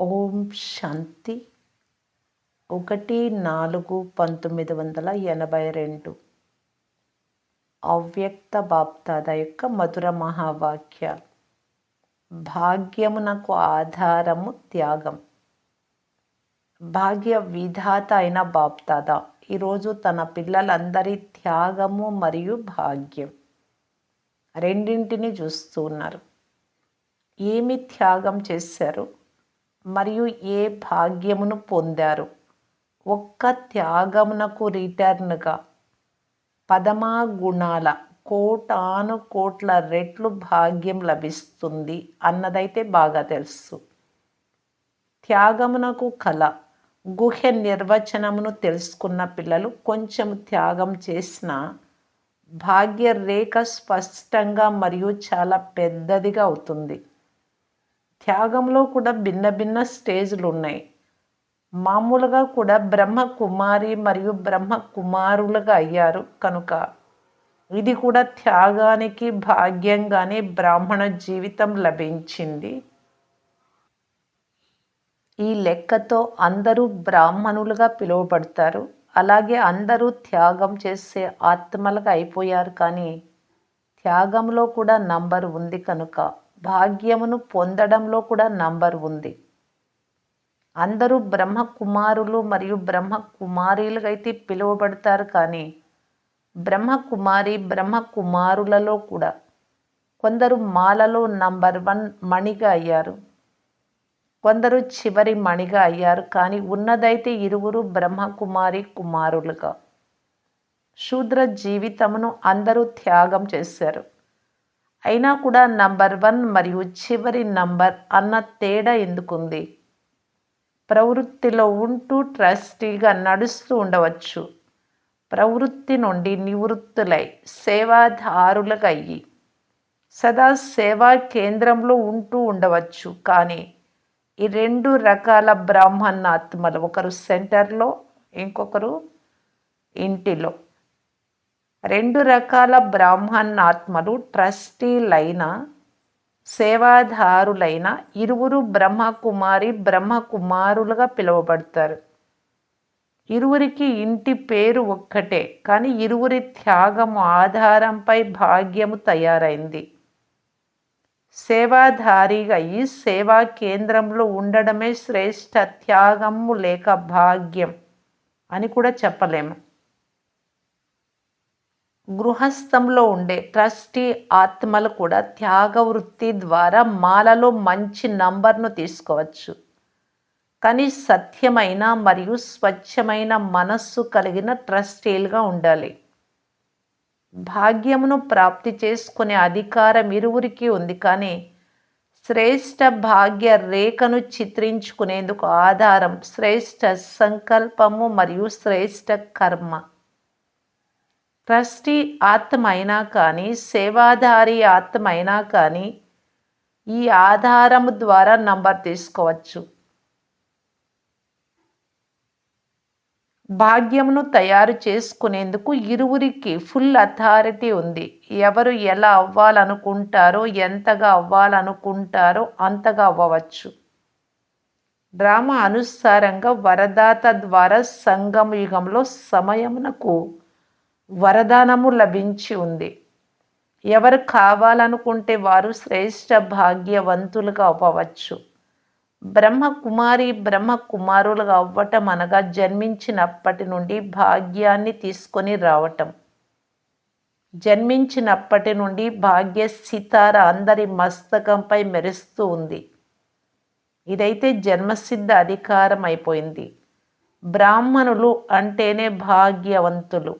ఓం శాంతి 1-4-1982 అవ్యక్త బాప్దాద యొక్క మధుర మహావాక్యాలు. భాగ్యమునకు ఆధారము త్యాగం. భాగ్య విధాత అయిన బాప్దాద ఈరోజు తన పిల్లలందరి త్యాగము మరియు భాగ్యం రెండింటిని చూస్తూ ఉన్నారు. ఏమి త్యాగం చేశారు మరియు ఏ భాగ్యమును పొందారు? ఒక్క త్యాగమునకు రిటర్న్గా 10 గుణాల కోటాను కోట్ల రెట్లు భాగ్యం లభిస్తుంది అన్నదైతే బాగా తెలుసు. త్యాగమునకు కళ గుహ్య నిర్వచనమును తెలుసుకున్న పిల్లలు కొంచెం త్యాగం చేసిన భాగ్య రేఖ స్పష్టంగా మరియు చాలా పెద్దదిగా అవుతుంది. త్యాగంలో కూడా భిన్న భిన్న స్టేజ్లు ఉన్నాయి. మామూలుగా కూడా బ్రహ్మ కుమారి మరియు బ్రహ్మ కుమారులుగా అయ్యారు కనుక ఇది కూడా త్యాగానికి భాగ్యంగానే బ్రాహ్మణ జీవితం లభించింది. ఈ లెక్కతో అందరూ బ్రాహ్మణులుగా పిలువబడతారు. అలాగే అందరూ త్యాగం చేసే ఆత్మలుగా అయిపోయారు. కానీ త్యాగంలో కూడా నంబర్ ఉంది కనుక భాగ్యమును పొందడంలో కూడా నంబర్ ఉంది. అందరూ బ్రహ్మ కుమారులు మరియు బ్రహ్మ కుమారీలుగా అయితే పిలువబడతారు. కానీ బ్రహ్మ కుమారి బ్రహ్మ కుమారులలో కూడా కొందరు మాలలో నంబర్ 1 మణిగా అయ్యారు, కొందరు చివరి మణిగా అయ్యారు. కానీ ఉన్నదైతే ఇరువురు బ్రహ్మ కుమారి కుమారులుగా. శూద్ర జీవితమును అందరూ త్యాగం చేశారు. అయినా కూడా నంబర్ 1 మరియు చివరి నంబర్ అన్న తేడా ఎందుకుంది? ప్రవృత్తిలో ఉంటూ ట్రస్టీగా నడుస్తూ ఉండవచ్చు. ప్రవృత్తి నుండి నివృత్తులై సేవాదారులుగా అయ్యి సదా సేవా కేంద్రంలో ఉంటూ ఉండవచ్చు. కానీ ఈ 2 రకాల బ్రాహ్మణాత్మలు, ఒకరు సెంటర్లో ఇంకొకరు ఇంటిలో. 2 రకాల బ్రాహ్మణాత్మలు ట్రస్టీలైన సేవాదారులైన ఇరువురు బ్రహ్మకుమారి బ్రహ్మకుమారులుగా పిలువబడతారు. ఇరువురికి ఇంటి పేరు ఒక్కటే, కానీ ఇరువురి త్యాగము ఆధారంపై భాగ్యము తయారైంది. సేవాధారిగా ఈ సేవా కేంద్రంలో ఉండడమే శ్రేష్ఠ త్యాగము లేక భాగ్యం అని కూడా చెప్పలేము. గృహస్థంలో ఉండే ట్రస్టీ ఆత్మలు కూడా త్యాగ వృత్తి ద్వారా మాలలో మంచి నంబర్ను తీసుకోవచ్చు. కానీ సత్యమైన మరియు స్వచ్ఛమైన మనస్సు కలిగిన ట్రస్టీలుగా ఉండాలి. భాగ్యమును ప్రాప్తి చేసుకునే అధికారం ఇరువురికి ఉంది. కానీ శ్రేష్ఠ భాగ్య రేఖను చిత్రించుకునేందుకు ఆధారం శ్రేష్ఠ సంకల్పము మరియు శ్రేష్ఠ కర్మ. ట్రస్టీ ఆత్మ అయినా కానీ సేవాధారి ఆత్మ అయినా కానీ ఈ ఆధారము ద్వారా నంబర్ తీసుకోవచ్చు. భాగ్యమును తయారు చేసుకునేందుకు ఇరువురికి ఫుల్ అథారిటీ ఉంది. ఎవరు ఎలా అవ్వాలనుకుంటారో, ఎంతగా అవ్వాలనుకుంటారో అంతగా అవ్వవచ్చు. డ్రామా అనుసారంగా వరదాత ద్వారా సంగమ యుగంలో సమయమునకు వరదానము లభించి ఉంది. ఎవరు కావాలనుకుంటే వారు శ్రేష్ఠ భాగ్యవంతులుగా అవ్వవచ్చు. బ్రహ్మ కుమారి బ్రహ్మ కుమారులుగా అవ్వటం అనగా జన్మించినప్పటి నుండి భాగ్యాన్ని తీసుకొని రావటం. జన్మించినప్పటి నుండి భాగ్య సితార అందరి మస్తకంపై మెరుస్తూ ఉంది. ఇదైతే జన్మసిద్ధ అధికారం అయిపోయింది. బ్రాహ్మణులు అంటేనే భాగ్యవంతులు.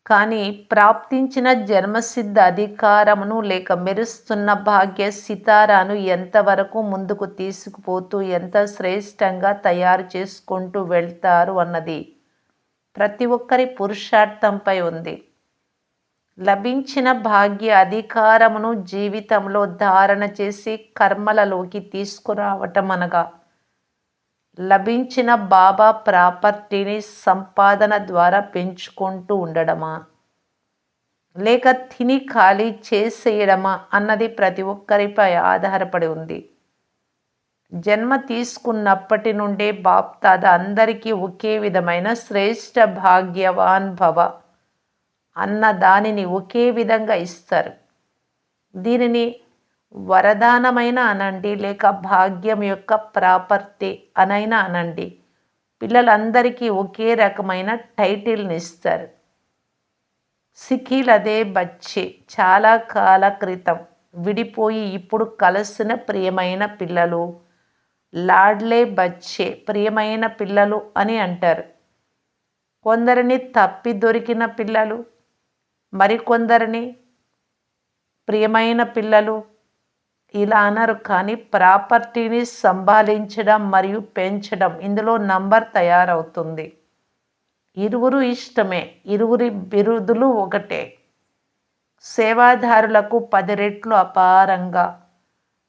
కానీ ప్రాప్తించిన జన్మసిద్ధ అధికారమును లేక మెరుస్తున్న భాగ్య సితారాను ఎంతవరకు ముందుకు తీసుకుపోతూ ఎంత శ్రేష్టంగా తయారు చేసుకుంటూ వెళ్తారు అన్నది ప్రతి ఒక్కరి పురుషార్థంపై ఉంది. లభించిన భాగ్య అధికారమును జీవితంలో ధారణ చేసి కర్మలలోకి తీసుకురావటం అనగా లభించిన బాబా ప్రాపర్టీని సంపాదన ద్వారా పెంచుకుంటూ ఉండడమా లేక తిని ఖాళీ చేసేయడమా అన్నది ప్రతి ఒక్కరిపై ఆధారపడి ఉంది. జన్మ తీసుకున్నప్పటి నుండే బాప్దాద అందరికీ ఒకే విధమైన శ్రేష్ఠ భాగ్యవాన్ భవ అన్న దానిని ఒకే విధంగా ఇస్తారు. దీనిని వరదానమైన అనండి, లేక భాగ్యం యొక్క ప్రాపర్టీ అనైనా అనండి. పిల్లలందరికీ ఒకే రకమైన టైటిల్ని ఇస్తారు. సిఖీలదే బచ్చే చాలా కాల క్రితం విడిపోయి ఇప్పుడు కలిసిన ప్రియమైన పిల్లలు, లాడ్లే బచ్చే ప్రియమైన పిల్లలు అని అంటారు. కొందరిని తప్పి దొరికిన పిల్లలు, మరికొందరిని ప్రియమైన పిల్లలు ఇలా అనరు. కానీ ప్రాపర్టీని సంభాళించడం మరియు పెంచడం ఇందులో నంబర్ తయారవుతుంది. ఇరువురు ఇష్టమే, ఇరువురి బిరుదులు ఒకటే. సేవాదారులకు 10 రెట్లు అపారంగా,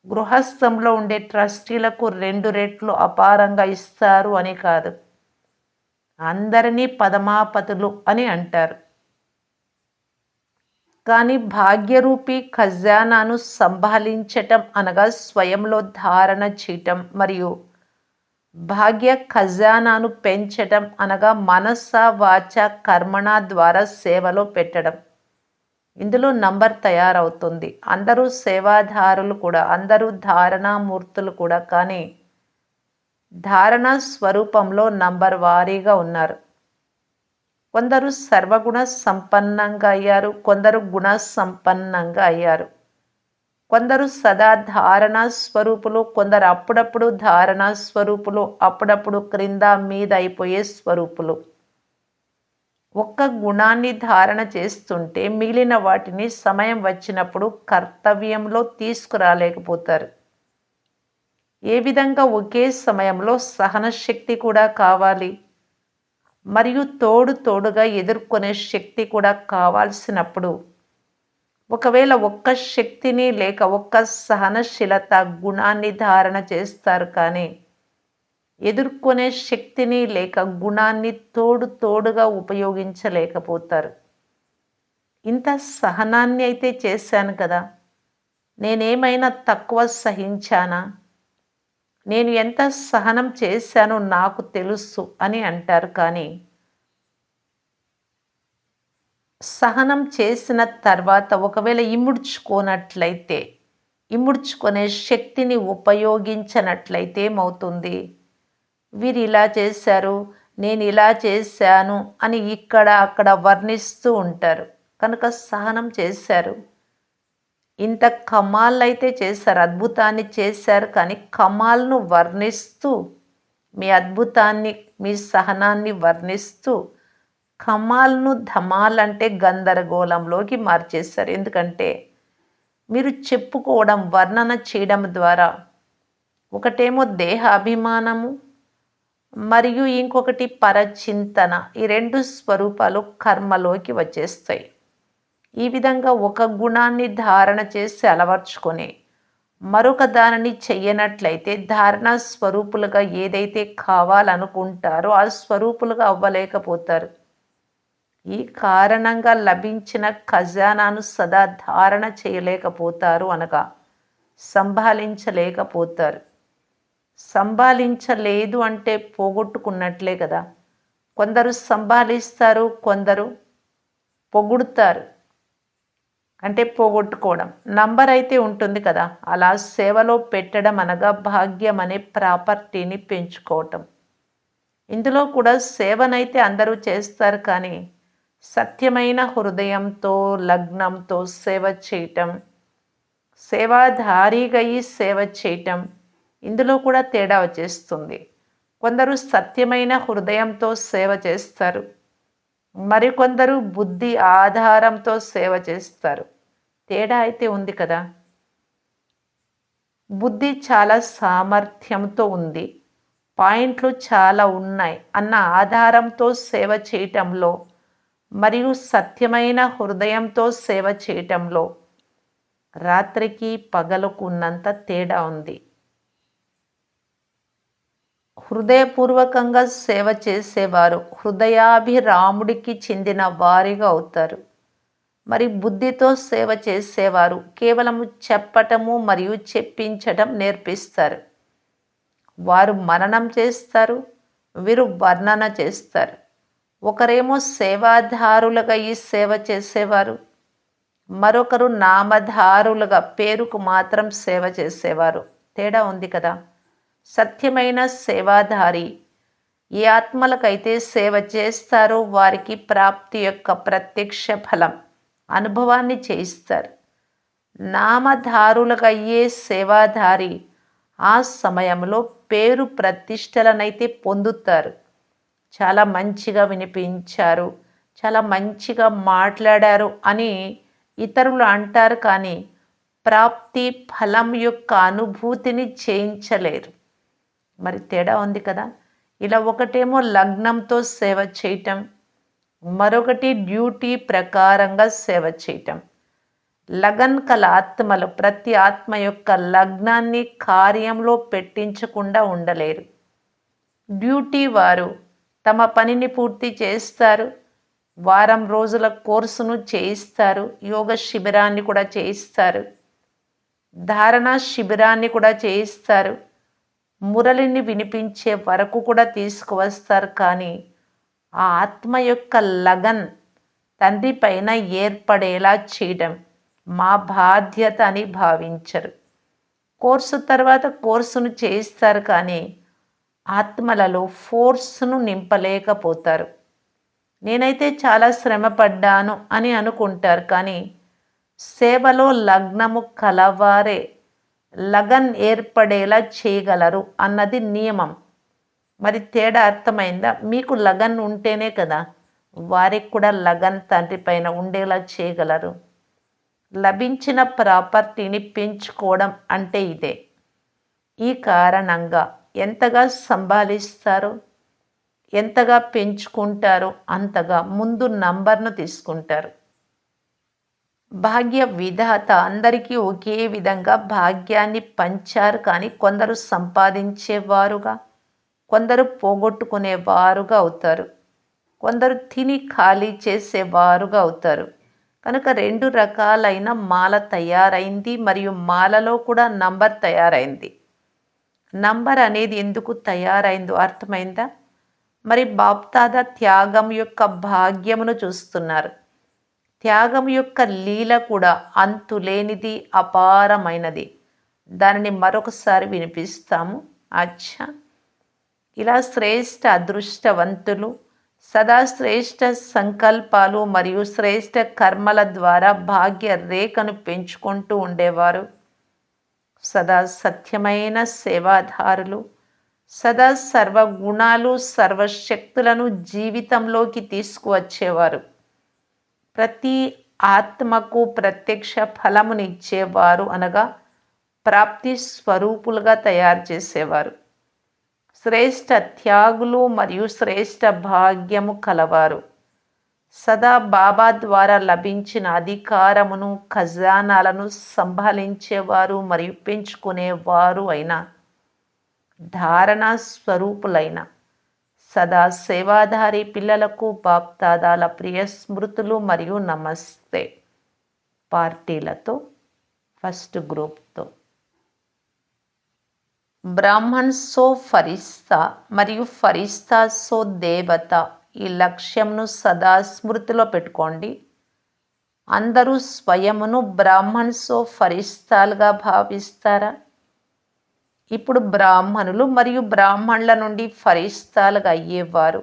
గృహస్థంలో ఉండే ట్రస్టీలకు 2 రెట్లు అపారంగా ఇస్తారు అని కాదు. అందరినీ పదమాపతులు అని అంటారు. కానీ భాగ్యరూపి ఖజానాను సంభాళించటం అనగా స్వయంలో ధారణ చేయటం, మరియు భాగ్య ఖజానాను పెంచటం అనగా మనస వాచ కర్మణ ద్వారా సేవలో పెట్టడం. ఇందులో నంబర్ తయారవుతుంది. అందరూ సేవాదారులు కూడా, అందరూ ధారణామూర్తులు కూడా. కానీ ధారణ స్వరూపంలో నంబర్ వారీగా ఉన్నారు. కొందరు సర్వగుణ సంపన్నంగా అయ్యారు, కొందరు గుణ సంపన్నంగా అయ్యారు. కొందరు సదా ధారణా స్వరూపులు, కొందరు అప్పుడప్పుడు ధారణా స్వరూపులు, అప్పుడప్పుడు క్రింద మీద అయిపోయే స్వరూపులు. ఒక్క గుణాన్ని ధారణ చేస్తుంటే మిగిలిన వాటిని సమయం వచ్చినప్పుడు కర్తవ్యంలో తీసుకురాలేకపోతారు. ఏ విధంగా ఒకే సమయంలో సహన శక్తి కూడా కావాలి, మరియు తోడుగా ఎదుర్కొనే శక్తి కూడా కావాల్సినప్పుడు, ఒకవేళ ఒక్క శక్తిని లేక ఒక్క సహనశీలత గుణాన్ని ధారణ చేస్తారు, కానీ ఎదుర్కొనే శక్తిని లేక గుణాన్ని తోడుగా ఉపయోగించలేకపోతారు. ఇంత సహనాన్ని అయితే చేశాను కదా, నేనేమైనా తక్కువ సహించానా, నేను ఎంత సహనం చేశానో నాకు తెలుసు అని అంటారు. కానీ సహనం చేసిన తర్వాత ఒకవేళ ఇముడ్చుకోనట్లయితే, ఇముడ్చుకునే శక్తిని ఉపయోగించనట్లయితే ఏమవుతుంది? వీరు ఇలా చేశారు, నేను ఇలా చేశాను అని ఇక్కడ అక్కడ వర్ణిస్తూ ఉంటారు. కనుక సహనం చేశారు, ఇంత కమాల్ అయితే చేశారు, అద్భుతాన్ని చేశారు. కానీ కమాల్ను వర్ణిస్తూ, మీ అద్భుతాన్ని, మీ సహనాన్ని వర్ణిస్తూ కమాల్ను ధమాల్ అంటే గందరగోళంలోకి మార్చేశారు. ఎందుకంటే మీరు చెప్పుకోవడం, వర్ణన చేయడం ద్వారా ఒకటేమో దేహ అభిమానము, మరియు ఇంకొకటి పరచింతన, ఈ 2 స్వరూపాలు కర్మలోకి వచ్చేస్తాయి. ఈ విధంగా ఒక గుణాన్ని ధారణ చేసి అలవర్చుకొని మరొక దానిని చెయ్యనట్లయితే ధారణ స్వరూపులుగా ఏదైతే కావాలనుకుంటారో ఆ స్వరూపులుగా అవ్వలేకపోతారు. ఈ కారణంగా లభించిన ఖజానాను సదా ధారణ చేయలేకపోతారు, అనగా సంభాళించలేకపోతారు. సంభాళించలేదు అంటే పోగొట్టుకున్నట్లే కదా. కొందరు సంభాళిస్తారు, కొందరు పొగుడుతారు, అంటే పోగొట్టుకోవడం. నంబర్ అయితే ఉంటుంది కదా. అలా సేవలో పెట్టడం అనగా భాగ్యం అనే ప్రాపర్టీని పెంచుకోవటం. ఇందులో కూడా సేవనైతే అందరూ చేస్తారు, కానీ సత్యమైన హృదయంతో, లగ్నంతో సేవ చేయటం, సేవాధారిగా ఈ సేవ చేయటం, ఇందులో కూడా తేడా వచ్చేస్తుంది. కొందరు సత్యమైన హృదయంతో సేవ చేస్తారు, మరికొందరు బుద్ధి ఆధారంతో సేవ చేస్తారు. తేడా అయితే ఉంది కదా. బుద్ధి చాలా సామర్థ్యంతో ఉంది, పాయింట్లు చాలా ఉన్నాయి అన్న ఆధారంతో సేవ చేయటంలో, మరియు సత్యమైన హృదయంతో సేవ చేయటంలో రాత్రికి పగలకు ఉన్నంత తేడా ఉంది. హృదయపూర్వకంగా సేవ చేసేవారు హృదయాభిరాముడికి చెందిన వారిగా అవుతారు. మరి బుద్ధితో సేవ చేసేవారు కేవలము చెప్పటము మరియు చెప్పించటం నేర్పిస్తారు. వారు మననం చేస్తారు, వీరు వర్ణన చేస్తారు. ఒకరేమో సేవాదారులుగా ఈ సేవ చేసేవారు, మరొకరు నామధారులుగా పేరుకు మాత్రం సేవ చేసేవారు. తేడా ఉంది కదా. సత్యమైన సేవాధారి ఏ ఆత్మలకైతే సేవ చేస్తారో వారికి ప్రాప్తి యొక్క ప్రత్యక్ష ఫలం అనుభవాన్ని చేయిస్తారు. నామధారులుగా అయ్యే సేవాధారి ఆ సమయంలో పేరు ప్రతిష్టలనైతే పొందుతారు. చాలా మంచిగా వినిపించారు, చాలా మంచిగా మాట్లాడారు అని ఇతరులు అంటారు, కానీ ప్రాప్తి ఫలం యొక్క అనుభూతిని చేయించలేరు. మరి తేడా ఉంది కదా. ఇలా ఒకటేమో లగ్నంతో సేవ చేయటం, మరొకటి డ్యూటీ ప్రకారంగా సేవ చేయటం. లగన్ కల ఆత్మలు ప్రతి ఆత్మ యొక్క లగ్నాన్ని కార్యంలో పెట్టించకుండా ఉండలేరు. డ్యూటీ వారు తమ పనిని పూర్తి చేస్తారు, వారం రోజుల కోర్సును చేయిస్తారు, యోగ శిబిరాన్ని కూడా చేయిస్తారు, ధారణ శిబిరాన్ని కూడా చేయిస్తారు, మురళిని వినిపించే వరకు కూడా తీసుకువస్తారు. కానీ ఆ ఆత్మ యొక్క లగన్ తండ్రి పైన ఏర్పడేలా చేయడం మా బాధ్యత అని భావించరు. కోర్సు తర్వాత కోర్సును చేయిస్తారు, కానీ ఆత్మలలో ఫోర్స్ను నింపలేకపోతారు. నేనైతే చాలా శ్రమ పడ్డాను అని అనుకుంటారు, కానీ సేవలో లగ్నము కలవారే లగన్ ఏర్పడేలా చేయగలరు అన్నది నియమం. మరి తేడా అర్థమైందా. మీకు లగన్ ఉంటేనే కదా వారికి కూడా లగన్ తండ్రి పైన ఉండేలా చేయగలరు. లభించిన ప్రాపర్టీని పెంచుకోవడం అంటే ఇదే. ఈ కారణంగా ఎంతగా సంభాలిస్తారో, ఎంతగా పెంచుకుంటారో అంతగా ముందు నంబర్ను తీసుకుంటారు. భాగ్య విధాత అందరికీ ఒకే విధంగా భాగ్యాన్ని పంచారు, కానీ కొందరు సంపాదించేవారుగా, కొందరు పోగొట్టుకునేవారుగా అవుతారు, కొందరు తిని ఖాళీ చేసేవారుగా అవుతారు. కనుక రెండు రకాలైన మాల తయారైంది, మరియు మాలలో కూడా నంబర్ తయారైంది. నంబర్ అనేది ఎందుకు తయారైందో అర్థమైందా. మరి బాప్దాదా త్యాగం యొక్క భాగ్యమును చూస్తున్నారు. త్యాగం యొక్క లీల కూడా అంతులేనిది, అపారమైనది. దానిని మరొకసారి వినిపిస్తాము. అచ్చా, ఇలా శ్రేష్ఠ అదృష్టవంతులు సదా శ్రేష్ఠ సంకల్పాలు మరియు శ్రేష్ఠ కర్మల ద్వారా భాగ్య రేఖను పెంచుకుంటూ ఉండేవారు. సదా సత్యమైన సేవాదారులు, సదా సర్వగుణాలు సర్వశక్తులను జీవితంలోకి తీసుకువచ్చేవారు. ప్రతి ఆత్మకు ప్రత్యక్ష ఫలమునిచ్చేవారు, అనగా ప్రాప్తి స్వరూపులుగా తయారు చేసేవారు. శ్రేష్ఠ త్యాగులు మరియు శ్రేష్ఠ భాగ్యము కలవారు. సదా బాబా ద్వారా లభించిన అధికారమును, ఖజానాలను సంభాళించేవారు మరియు పెంచుకునేవారు అయిన ధారణ స్వరూపులైన సదా సేవాధారి పిల్లలకు బాప్దాదాల ప్రియ స్మృతులు మరియు నమస్తే. పార్టీలతో ఫస్ట్ గ్రూప్తో బ్రాహ్మణ్ సో ఫరిస్తా మరియు ఫరిస్తా సో దేవత. ఈ లక్ష్యంను సదా స్మృతిలో పెట్టుకోండి. అందరూ స్వయమును బ్రాహ్మణ్ సో ఫరిస్తాలుగా భావిస్తారా? ఇప్పుడు బ్రాహ్మణులు మరియు బ్రాహ్మణుల నుండి ఫరిస్తాలుగా అయ్యేవారు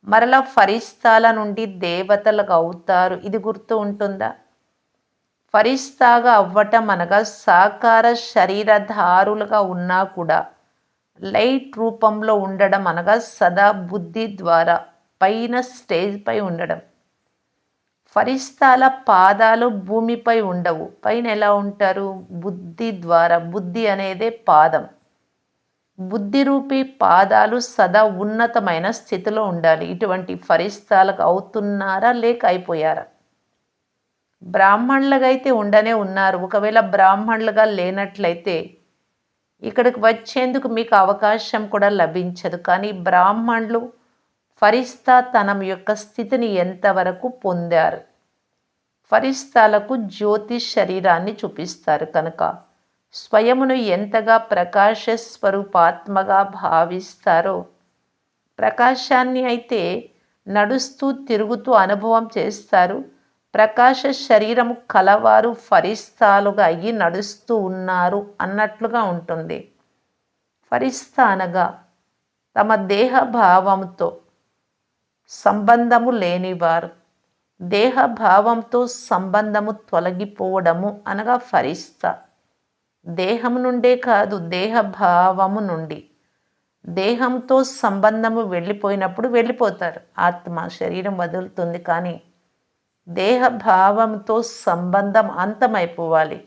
మరలా ఫరిస్తాల నుండి దేవతలుగా అవుతారు. ఇది గుర్తు ఉంటుందా? ఫరిస్తాగా అవ్వటం అనగా సాకార శరీరధారులుగా ఉన్నా కూడా లైట్ రూపంలో ఉండడం, అనగా సదా బుద్ధి ద్వారా పైన స్టేజ్ పై ఉండడం. ఫరిస్తాల పాదాలు భూమిపై ఉండవు, పైన ఎలా ఉంటారు? బుద్ధి ద్వారా. బుద్ధి అనేదే పాదం. బుద్ధి రూపీ పాదాలు సదా ఉన్నతమైన స్థితిలో ఉండాలి. ఇటువంటి ఫరిస్తాలకు అవుతున్నారా లేక అయిపోయారా? బ్రాహ్మణులుగా అయితే ఉండనే ఉన్నారు. ఒకవేళ బ్రాహ్మణులుగా లేనట్లయితే ఇక్కడికి వచ్చేందుకు మీకు అవకాశం కూడా లభించదు. కానీ బ్రాహ్మణులు ఫరిస్తాతనం యొక్క స్థితిని ఎంతవరకు పొందారు? ఫరిస్తాలకు జ్యోతి శరీరాన్ని చూపిస్తారు కనుక స్వయమును ఎంతగా ప్రకాశ స్వరూపాత్మగా భావిస్తారో, ప్రకాశాన్ని అయితే నడుస్తూ తిరుగుతూ అనుభవం చేస్తారు. ప్రకాశ శరీరము కలవారు ఫరిస్తాలుగా అయ్యి నడుస్తూ ఉన్నారు అన్నట్లుగా ఉంటుంది. ఫరిస్తా అనగా తమ దేహ భావంతో సంబంధము లేనివారు. దేహ భావంతో సంబంధము తొలగిపోవడము అనగా ఫరిస్తా. దేహము నుండే కాదు, దేహ భావము నుండి. దేహంతో సంబంధము వెళ్ళిపోయినప్పుడు వెళ్ళిపోతారు. ఆత్మ శరీరం వదులుతుంది, కానీ దేహ భావంతో సంబంధం అంతమైపోవాలి.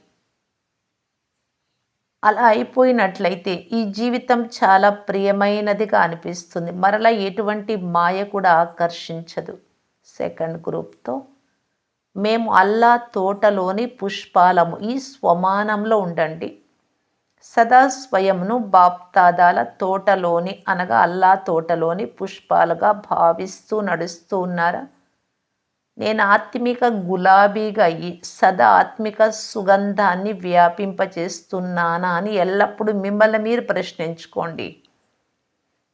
అలా అయిపోయినట్లయితే ఈ జీవితం చాలా ప్రియమైనదిగా అనిపిస్తుంది. మరలా ఎటువంటి మాయ కూడా ఆకర్షించదు. సెకండ్ గ్రూప్తో మేము అల్లా తోటలోని పుష్పాలము, ఈ స్వమానంలో ఉండండి. సదా స్వయంను బాప్తాదాల తోటలోని అనగా అల్లా తోటలోని పుష్పాలుగా భావిస్తూ నడుస్తూ ఉన్నారా? నేను ఆత్మిక గులాబీగా అయ్యి సదా ఆత్మిక సుగంధాన్ని వ్యాపింపచేస్తున్నానా అని ఎల్లప్పుడూ మిమ్మల్ని మీరు ప్రశ్నించుకోండి.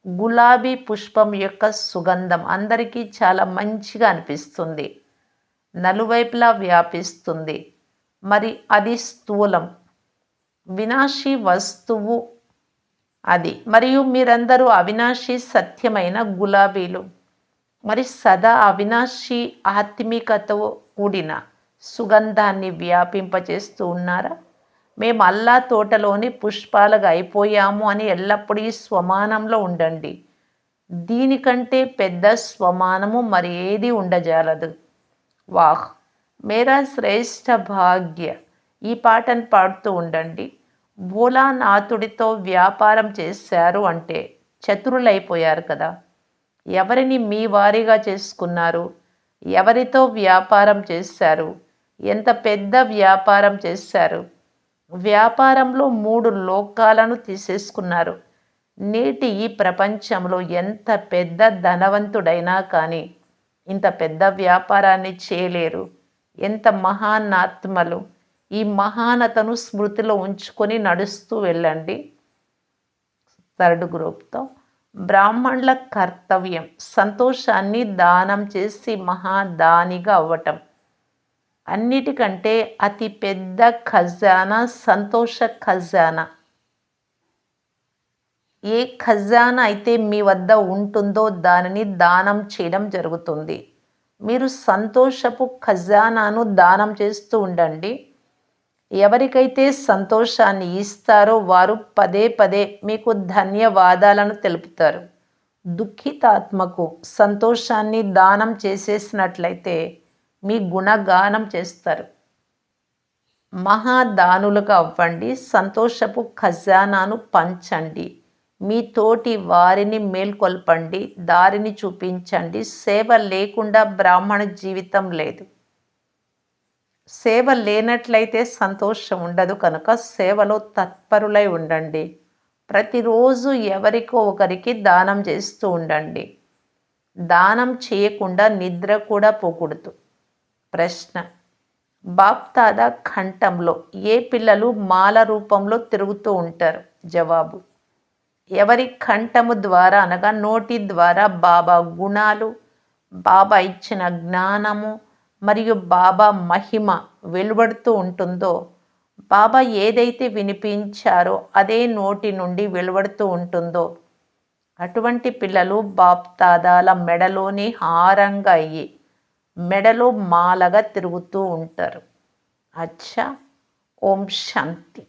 గులాబీ పుష్పం యొక్క సుగంధం అందరికీ చాలా మంచిగా అనిపిస్తుంది, నలువైపులా వ్యాపిస్తుంది. మరి అది స్థూలం, వినాశీ వస్తువు అది. మరియు మీరందరూ అవినాశీ సత్యమైన గులాబీలు. మరి సదా అవినాశి ఆత్మికతో కూడిన సుగంధాన్ని వ్యాపింపచేస్తూ ఉన్నారా? మేము అల్లా తోటలోని పుష్పాలుగా అయిపోయాము అని ఎల్లప్పుడూ ఈ స్వమానంలో ఉండండి. దీనికంటే పెద్ద స్వమానము మరి ఏది ఉండజాలదు. వాహ్ మేరా శ్రేష్ఠ భాగ్య. ఈ పాటను పాడుతూ ఉండండి. భోలానాథుడితో వ్యాపారం చేశారు అంటే చతురులైపోయారు కదా. ఎవరిని మీ వారిగా చేసుకున్నారు? ఎవరితో వ్యాపారం చేశారు? ఎంత పెద్ద వ్యాపారం చేశారు? వ్యాపారంలో 3 లోకాలను తీసేసుకున్నారు. నేటి ఈ ప్రపంచంలో ఎంత పెద్ద ధనవంతుడైనా కానీ ఇంత పెద్ద వ్యాపారాన్ని చేయలేరు. ఎంత మహానాత్మలు! ఈ మహానతను స్మృతిలో ఉంచుకొని నడుస్తూ వెళ్ళండి. థర్డ్ గ్రూప్తో బ్రాహ్మణుల కర్తవ్యం సంతోషాన్ని దానం చేసి మహాదానిగా అవ్వటం. అన్నిటికంటే అతి పెద్ద ఖజానా సంతోష ఖజానా. ఏ ఖజానా అయితే మీ వద్ద ఉంటుందో దానిని దానం చేయడం జరుగుతుంది. మీరు సంతోషపు ఖజానాను దానం చేస్తూ ఉండండి. ఎవరికైతే సంతోషాన్ని ఇస్తారో వారు పదే పదే మీకు ధన్యవాదాలను తెలుపుతారు. దుఃఖితాత్మకు సంతోషాన్ని దానం చేసేసినట్లయితే మీ గుణగానం చేస్తారు. మహాదానులుగా అవ్వండి. సంతోషపు ఖజానాను పంచండి. మీ తోటి వారిని మేల్కొల్పండి, దారిని చూపించండి. సేవ లేకుండా బ్రాహ్మణ జీవితం లేదు. సేవ లేనట్లయితే సంతోషం ఉండదు. కనుక సేవలో తత్పరులై ఉండండి. ప్రతిరోజు ఎవరికో ఒకరికి దానం చేస్తూ ఉండండి. దానం చేయకుండా నిద్ర కూడా పోకూడదు. ప్రశ్న: బాప్దాదా కంఠంలో ఏ పిల్లలు మాల రూపంలో తిరుగుతూ ఉంటారు? జవాబు: ఎవరి కంఠము ద్వారా అనగా నోటి ద్వారా బాబా గుణాలు, బాబా ఇచ్చిన జ్ఞానము మరియు బాబా మహిమ వెలువడుతూ ఉంటుందో, బాబా ఏదైతే వినిపించారో అదే నోటి నుండి వెలువడుతూ ఉంటుందో, అటువంటి పిల్లలు బాప్దాదాల మెడలోని హారంగా అయ్యి మెడలో మాలగా తిరుగుతూ ఉంటారు. అచ్చా. ఓం శాంతి.